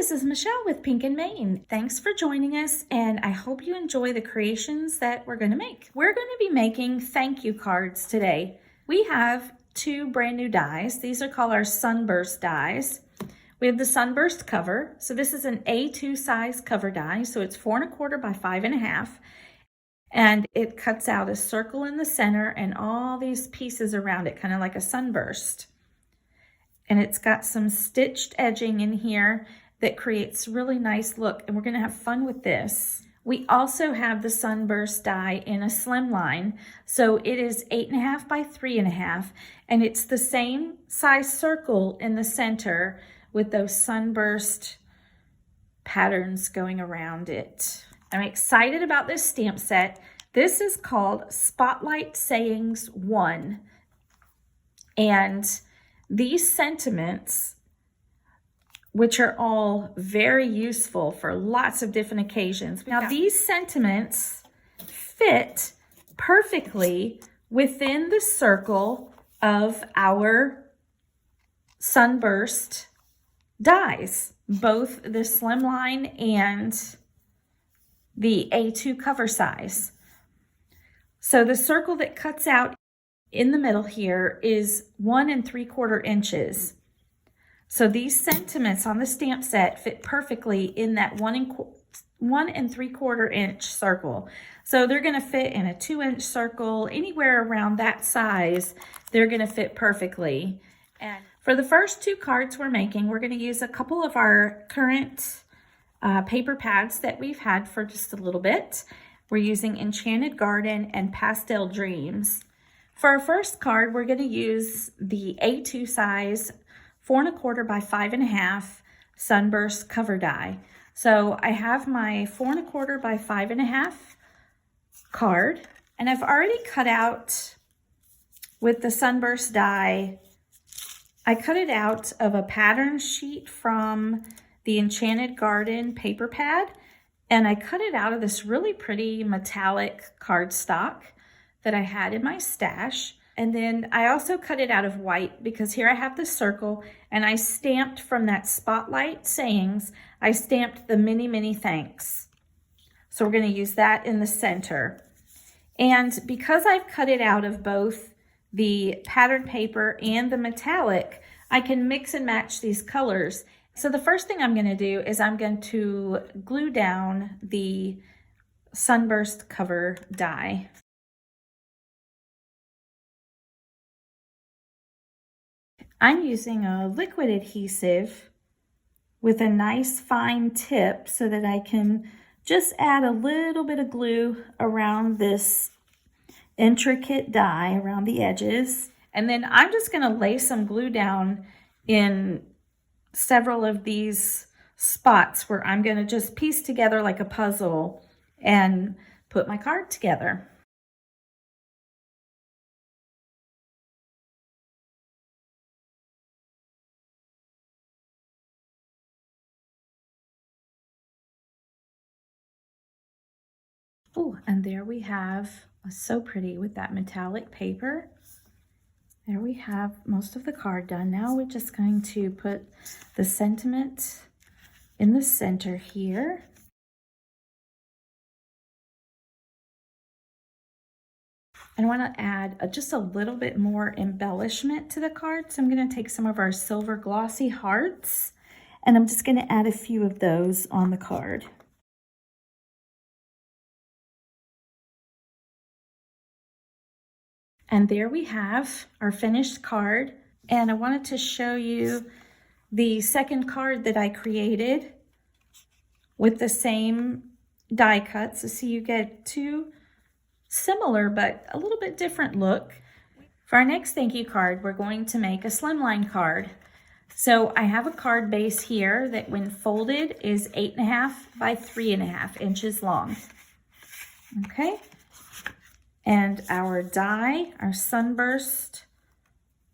this is Michelle with Pink and Maine. Thanks for joining us, and I hope you enjoy the creations that we're going to make. We're going to be making thank you cards today. We have two brand new dies. These are called our Sunburst dies. We have the Sunburst cover. So this is an A2 size cover die. So it's 4 1/4 by 5 1/2. And it cuts out a circle in the center and all these pieces around it, kind of like a sunburst. And it's got some stitched edging in here that creates really nice look, and we're going to have fun with this. We also have the Sunburst die in a slimline, so it is 8 1/2 by 3 1/2, and it's the same size circle in the center with those sunburst patterns going around it. I'm excited about this stamp set. This is called Spotlight Sayings 1, and these sentiments, which are all very useful for lots of different occasions. Now, these sentiments fit perfectly within the circle of our Sunburst dies, both the Slimline and the A2 cover size. So the circle that cuts out in the middle here is 1 3/4 inches. So these sentiments on the stamp set fit perfectly in that 1 3/4 inch circle. So they're going to fit in a 2-inch circle, anywhere around that size, they're going to fit perfectly. And for the first two cards we're making, we're going to use a couple of our current paper pads that we've had for just a little bit. We're using Enchanted Garden and Pastel Dreams. For our first card, we're going to use the A2 size 4 1/4 by 5 1/2 Sunburst cover die. So I have my 4 1/4 by 5 1/2 card, and I've already cut out with the Sunburst die. I cut it out of a pattern sheet from the Enchanted Garden paper pad, and I cut it out of this really pretty metallic cardstock that I had in my stash. And then I also cut it out of white because here I have the circle, and I stamped from that Spotlight Sayings, I stamped the many, many thanks. So we're going to use that in the center. And because I've cut it out of both the pattern paper and the metallic, I can mix and match these colors. So the first thing I'm going to do is I'm going to glue down the Sunburst cover die. I'm using a liquid adhesive with a nice fine tip so that I can just add a little bit of glue around this intricate die around the edges. And then I'm just going to lay some glue down in several of these spots where I'm going to just piece together like a puzzle and put my card together. Oh, and there we have, so pretty with that metallic paper. There we have most of the card done. Now we're just going to put the sentiment in the center here. And I want to add just a little bit more embellishment to the card. So I'm going to take some of our silver glossy hearts, and I'm just going to add a few of those on the card. And there we have our finished card. And I wanted to show you the second card that I created with the same die cuts. So see, you get two similar but a little bit different look. For our next thank you card, we're going to make a slimline card. So I have a card base here that when folded is 8 1/2 by 3 1/2 inches long. Okay. And our die, our Sunburst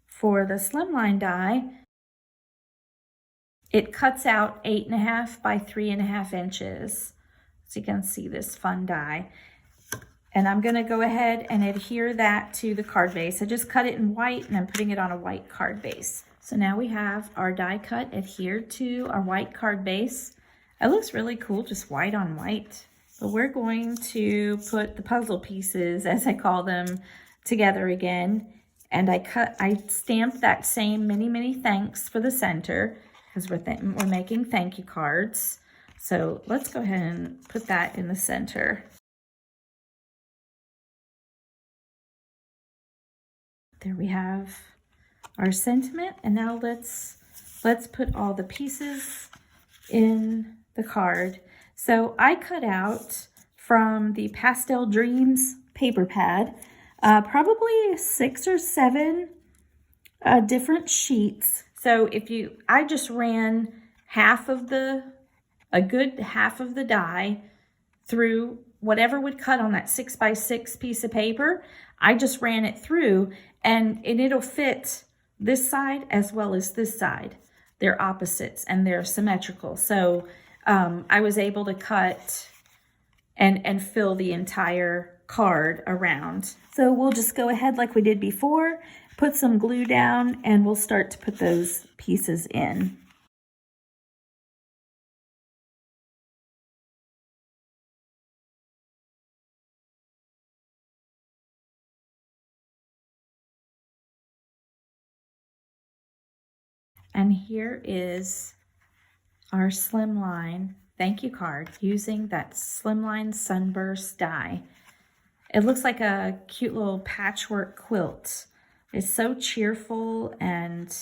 for the Slimline die, it cuts out 8 1/2 by 3 1/2 inches. So you can see this fun die. And I'm going to go ahead and adhere that to the card base. I just cut it in white and I'm putting it on a white card base. So now we have our die cut adhered to our white card base. It looks really cool, just white on white. But we're going to put the puzzle pieces, as I call them, together again. And I stamped that same many, many thanks for the center because we're making thank you cards. So let's go ahead and put that in the center. There we have our sentiment, and now let's put all the pieces in the card. So I cut out from the Pastel Dreams paper pad probably 6 or 7 different sheets. So I just ran a good half of the die through whatever would cut on that 6x6 piece of paper. I just ran it through, and it'll fit this side as well as this side. They're opposites and they're symmetrical. So I was able to cut and fill the entire card around. So we'll just go ahead like we did before, put some glue down, and we'll start to put those pieces in. And here is our Slimline thank you card using that Slimline Sunburst die. It looks like a cute little patchwork quilt. It's so cheerful and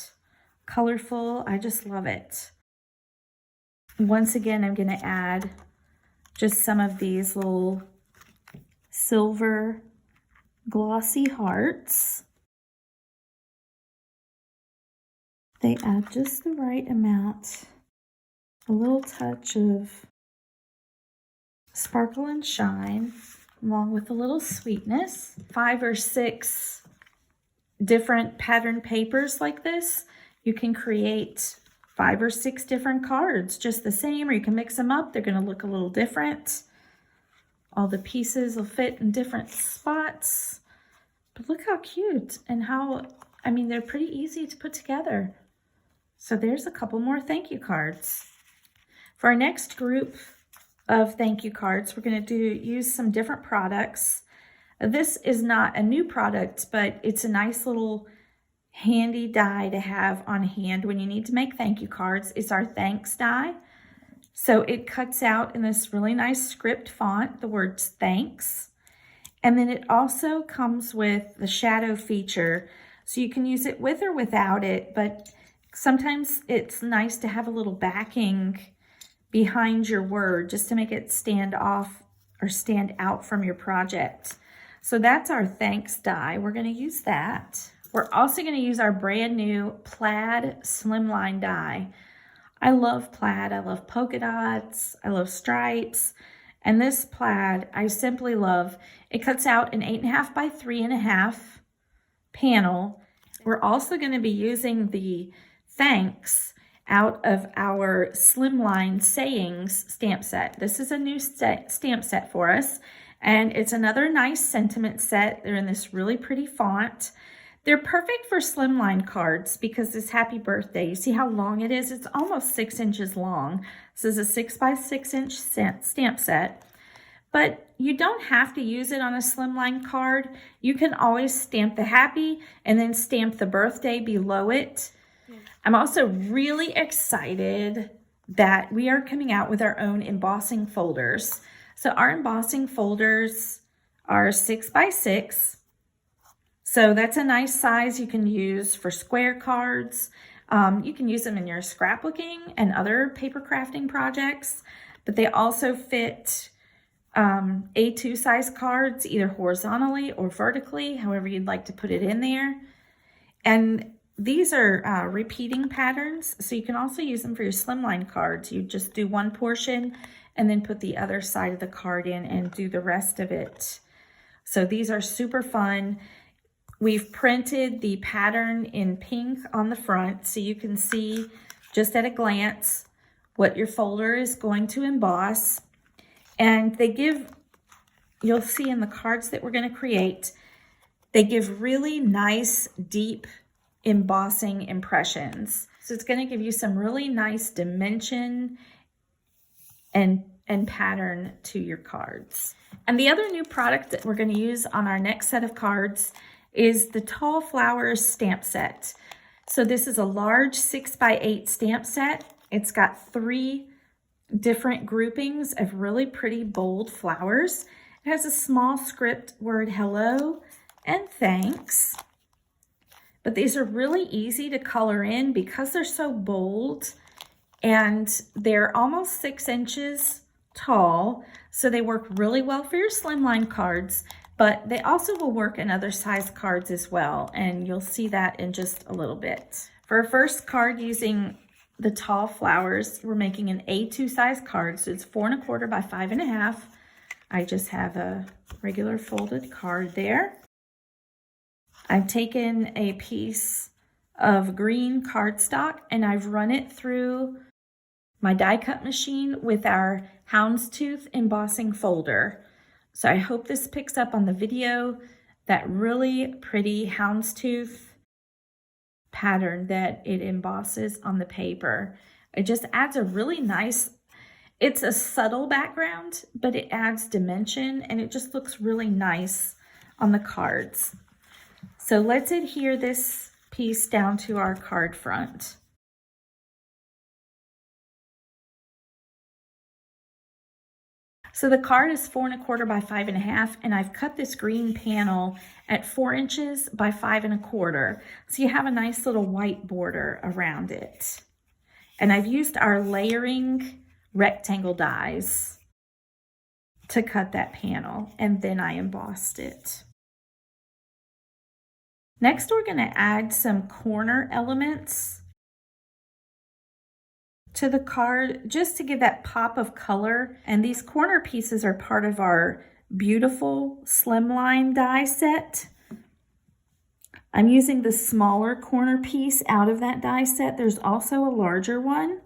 colorful. I just love it. Once again, I'm going to add just some of these little silver glossy hearts. They add just the right amount, a little touch of sparkle and shine, along with a little sweetness. 5 or 6 different pattern papers like this. You can create 5 or 6 different cards just the same, or you can mix them up. They're going to look a little different. All the pieces will fit in different spots. But look how cute and they're pretty easy to put together. So there's a couple more thank you cards. For our next group of thank you cards, we're going to use some different products. This is not a new product, but it's a nice little handy die to have on hand when you need to make thank you cards. It's our thanks die. So it cuts out in this really nice script font the words thanks. And then it also comes with the shadow feature. So you can use it with or without it, but sometimes it's nice to have a little backing behind your word just to make it stand off or stand out from your project. So that's our thanks die. We're going to use that. We're also going to use our brand new plaid slimline die. I love plaid. I love polka dots. I love stripes. And this plaid, I simply love. It cuts out an 8.5 by 3.5 panel. We're also going to be using the thanks out of our Slimline Sayings stamp set. This is a new stamp set for us, and it's another nice sentiment set. They're in this really pretty font. They're perfect for Slimline cards because this happy birthday, you see how long it is? It's almost 6 inches long. This is a 6 by 6 inch stamp set. But you don't have to use it on a Slimline card. You can always stamp the happy and then stamp the birthday below it. I'm also really excited that we are coming out with our own embossing folders. So our embossing folders are 6 by 6. So that's a nice size you can use for square cards. You can use them in your scrapbooking and other paper crafting projects, but they also fit A2 size cards, either horizontally or vertically, however you'd like to put it in there. And these are repeating patterns, so you can also use them for your Slimline cards. You just do one portion and then put the other side of the card in and do the rest of it. So these are super fun. We've printed the pattern in pink on the front, so you can see just at a glance what your folder is going to emboss. And they give, you'll see in the cards that we're going to create, they give really nice, deep embossing impressions. So it's going to give you some really nice dimension and pattern to your cards. And the other new product that we're going to use on our next set of cards is the Tall Flowers stamp set. So this is a large 6x8 stamp set. It's got 3 different groupings of really pretty bold flowers. It has a small script word hello and thanks. But these are really easy to color in because they're so bold, and they're almost 6 inches tall. So they work really well for your slimline cards, but they also will work in other size cards as well. And you'll see that in just a little bit. For our first card using the Tall Flowers, we're making an A2 size card. So it's 4 1/4 by 5 1/2. I just have a regular folded card there. I've taken a piece of green cardstock and I've run it through my die cut machine with our houndstooth embossing folder. So I hope this picks up on the video, that really pretty houndstooth pattern that it embosses on the paper. It just adds a really nice, it's a subtle background, but it adds dimension and it just looks really nice on the cards. So let's adhere this piece down to our card front. So the card is 4 1/4 by 5 1/2, and I've cut this green panel at 4 inches by 5 1/4. So you have a nice little white border around it. And I've used our layering rectangle dies to cut that panel, and then I embossed it. Next, we're going to add some corner elements to the card just to give that pop of color. And these corner pieces are part of our beautiful slimline die set. I'm using the smaller corner piece out of that die set. There's also a larger one.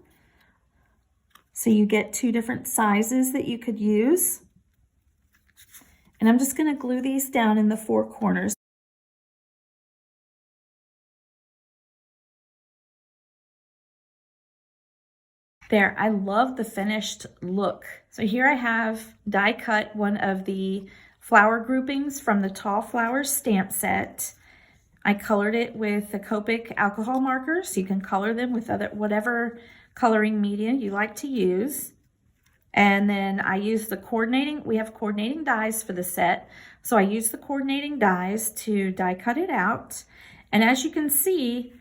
So you get 2 different sizes that you could use. And I'm just going to glue these down in the 4 corners. There, I love the finished look. So here I have die cut one of the flower groupings from the Tall Flowers stamp set. I colored it with the Copic alcohol markers. So you can color them with whatever coloring media you like to use. And then I used the coordinating, we have coordinating dies for the set. So I used the coordinating dies to die cut it out. And as you can see,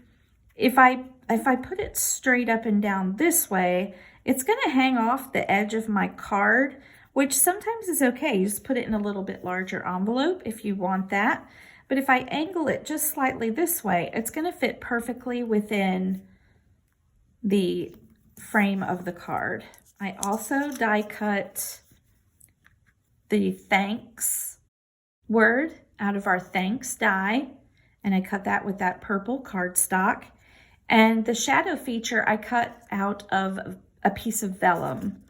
if I put it straight up and down this way, it's going to hang off the edge of my card, which sometimes is okay. You just put it in a little bit larger envelope if you want that. But if I angle it just slightly this way, it's going to fit perfectly within the frame of the card. I also die cut the thanks word out of our thanks die, and I cut that with that purple cardstock. And the shadow feature I cut out of a piece of vellum.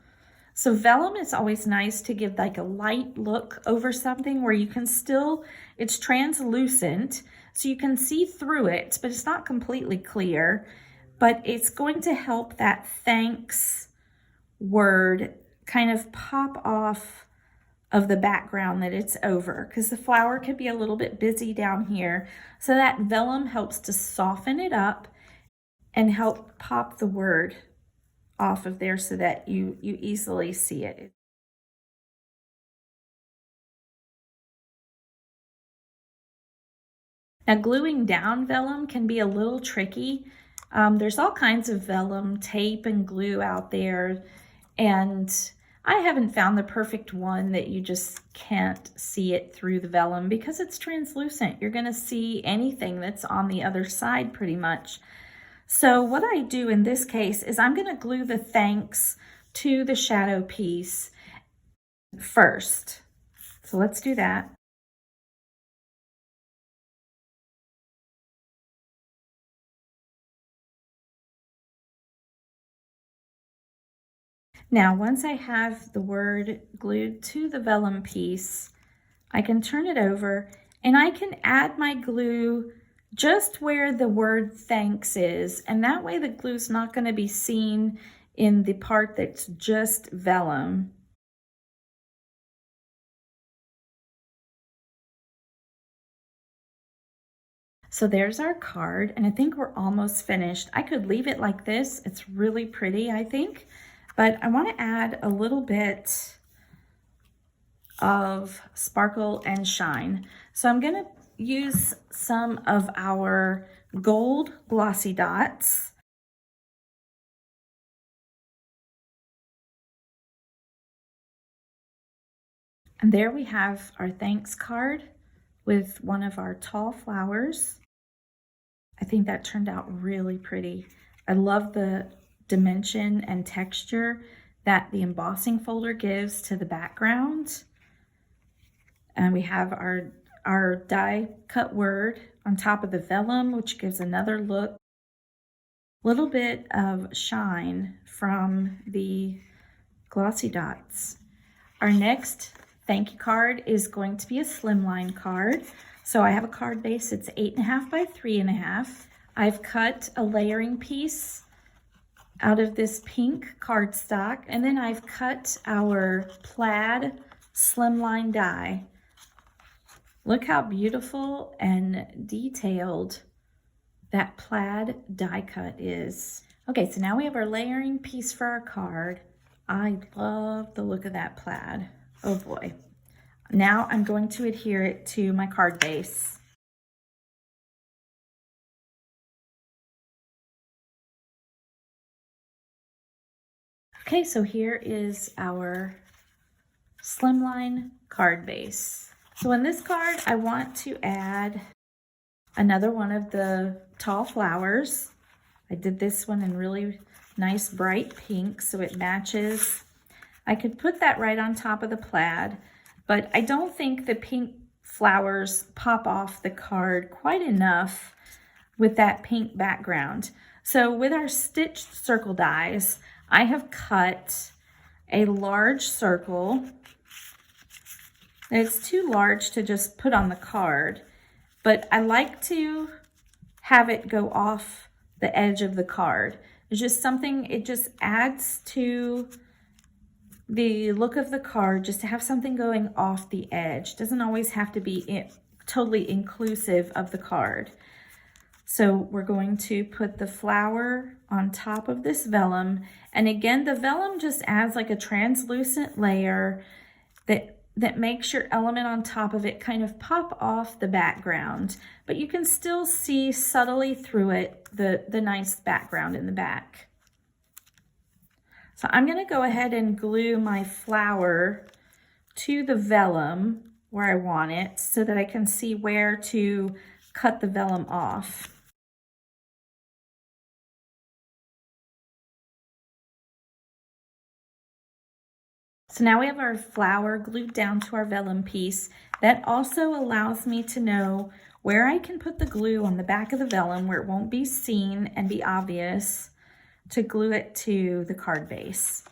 So vellum is always nice to give like a light look over something where you can still, it's translucent, so you can see through it, but it's not completely clear. But it's going to help that thanks word kind of pop off of the background that it's over, because the flower could be a little bit busy down here. So that vellum helps to soften it up and help pop the word off of there so that you easily see it. Now, gluing down vellum can be a little tricky. There's all kinds of vellum tape and glue out there, and I haven't found the perfect one that you just can't see it through the vellum because it's translucent. You're going to see anything that's on the other side pretty much. So what I do in this case is I'm going to glue the thanks to the shadow piece first. So let's do that. Now, once I have the word glued to the vellum piece, I can turn it over and I can add my glue just where the word thanks is, and that way the glue's not going to be seen in the part that's just vellum. So there's our card, and I think we're almost finished. I could leave it like this. It's really pretty, I think, but I want to add a little bit of sparkle and shine. So I'm going to use some of our gold glossy dots. And there we have our thanks card with one of our tall flowers. I think that turned out really pretty. I love the dimension and texture that the embossing folder gives to the background. And we have our die cut word on top of the vellum, which gives another look. Little bit of shine from the glossy dots. Our next thank you card is going to be a slimline card. So I have a card base, it's 8.5 by 3.5. I've cut a layering piece out of this pink cardstock, and then I've cut our plaid slimline die. Look how beautiful and detailed that plaid die cut is. Okay, so now we have our layering piece for our card. I love the look of that plaid. Oh boy. Now I'm going to adhere it to my card base. Okay, so here is our slimline card base. So in this card, I want to add another one of the tall flowers. I did this one in really nice bright pink, so it matches. I could put that right on top of the plaid, but I don't think the pink flowers pop off the card quite enough with that pink background. So with our stitched circle dies, I have cut a large circle. It's too large to just put on the card, but I like to have it go off the edge of the card. It's just something, it just adds to the look of the card, just to have something going off the edge. It doesn't always have to be totally inclusive of the card. So we're going to put the flower on top of this vellum. And again, the vellum just adds like a translucent layer that makes your element on top of it kind of pop off the background, but you can still see subtly through it the nice background in the back. So I'm going to go ahead and glue my flower to the vellum where I want it so that I can see where to cut the vellum off. So now we have our flower glued down to our vellum piece. That also allows me to know where I can put the glue on the back of the vellum where it won't be seen and be obvious to glue it to the card base.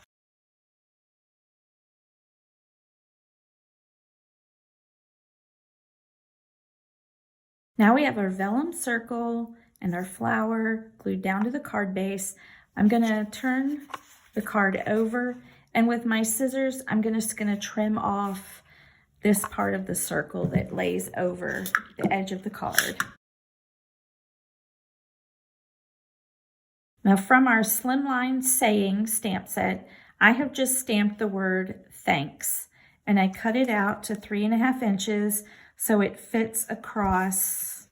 Now we have our vellum circle and our flower glued down to the card base. I'm gonna turn the card over, and with my scissors, I'm just gonna trim off this part of the circle that lays over the edge of the card. Now from our Slimline saying stamp set, I have just stamped the word thanks, and I cut it out to 3.5 inches so it fits across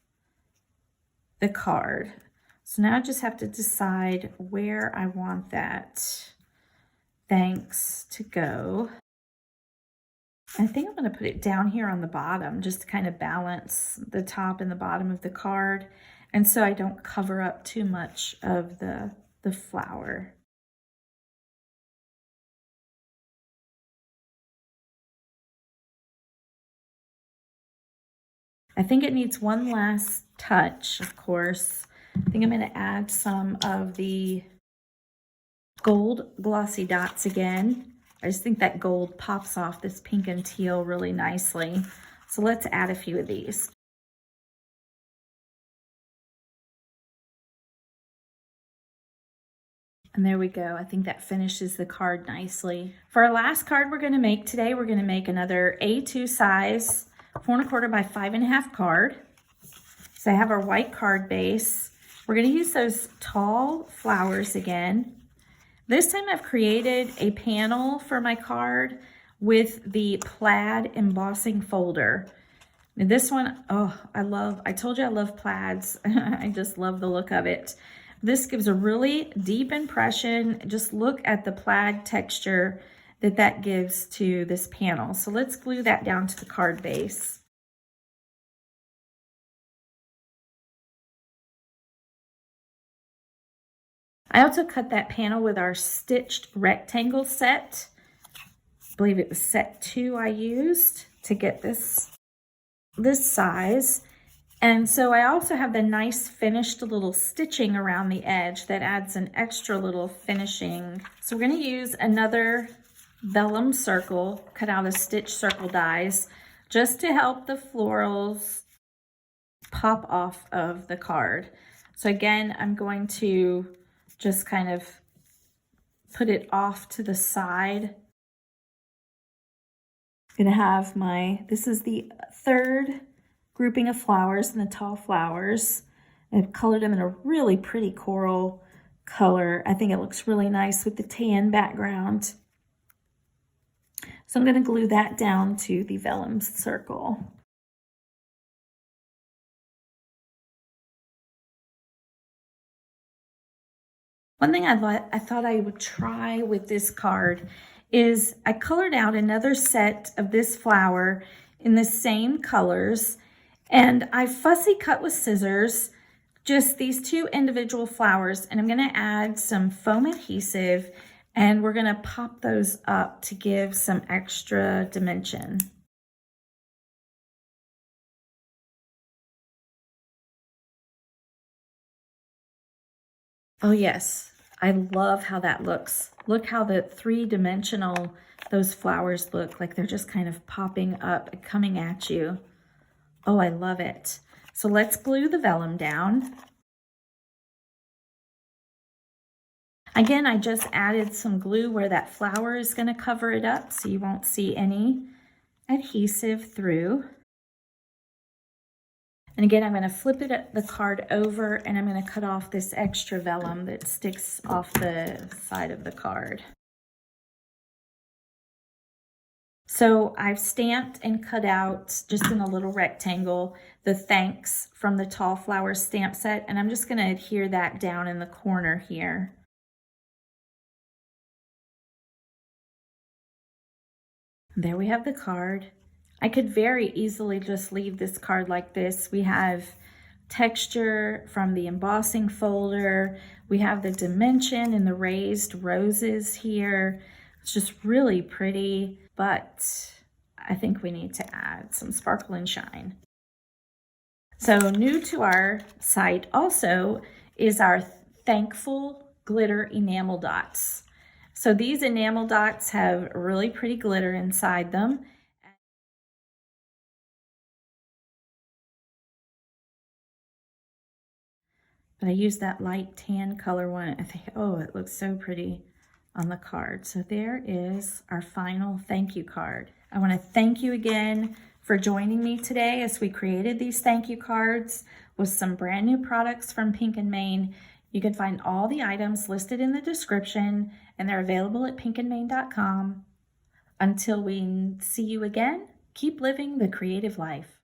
the card. So now I just have to decide where I want that thanks to go. I think I'm going to put it down here on the bottom just to kind of balance the top and the bottom of the card, and so I don't cover up too much of the flower. I think it needs one last touch, of course. I think I'm going to add some of the gold glossy dots again. I just think that gold pops off this pink and teal really nicely. So let's add a few of these. And there we go. I think that finishes the card nicely. For our last card we're going to make today, we're going to make another A2 size 4 1/4 by 5 1/2 card. So I have our white card base. We're going to use those tall flowers again. This time I've created a panel for my card with the plaid embossing folder. Now this one, oh, I told you I love plaids. I just love the look of it. This gives a really deep impression. Just look at the plaid texture that gives to this panel. So let's glue that down to the card base. I also cut that panel with our stitched rectangle set. I believe it was set 2 I used to get this size. And so I also have the nice finished little stitching around the edge that adds an extra little finishing. So we're going to use another vellum circle, cut out of stitch circle dies, just to help the florals pop off of the card. So again, I'm going to just kind of put it off to the side. I'm going to have this is the third grouping of flowers and the tall flowers. I've colored them in a really pretty coral color. I think it looks really nice with the tan background. So I'm going to glue that down to the vellum circle. One thing I thought I would try with this card is I colored out another set of this flower in the same colors, and I fussy cut with scissors just these 2 individual flowers, and I'm going to add some foam adhesive, and we're going to pop those up to give some extra dimension. Oh yes, I love how that looks. Look how the 3-dimensional those flowers look, like they're just kind of popping up and coming at you. Oh, I love it. So let's glue the vellum down. Again, I just added some glue where that flower is going to cover it up so you won't see any adhesive through. And again, I'm going to flip the card over, and I'm going to cut off this extra vellum that sticks off the side of the card. So I've stamped and cut out, just in a little rectangle, the thanks from the tall flowers stamp set, and I'm just going to adhere that down in the corner here. There we have the card. I could very easily just leave this card like this. We have texture from the embossing folder. We have the dimension and the raised roses here. It's just really pretty, but I think we need to add some sparkle and shine. So new to our site also is our Thankful Glitter Enamel Dots. So these enamel dots have really pretty glitter inside them. But I used that light tan color one. I think, oh, it looks so pretty on the card. So there is our final thank you card. I want to thank you again for joining me today as we created these thank you cards with some brand new products from Pink & Main. You can find all the items listed in the description, and they're available at pinkandmain.com. Until we see you again, keep living the creative life.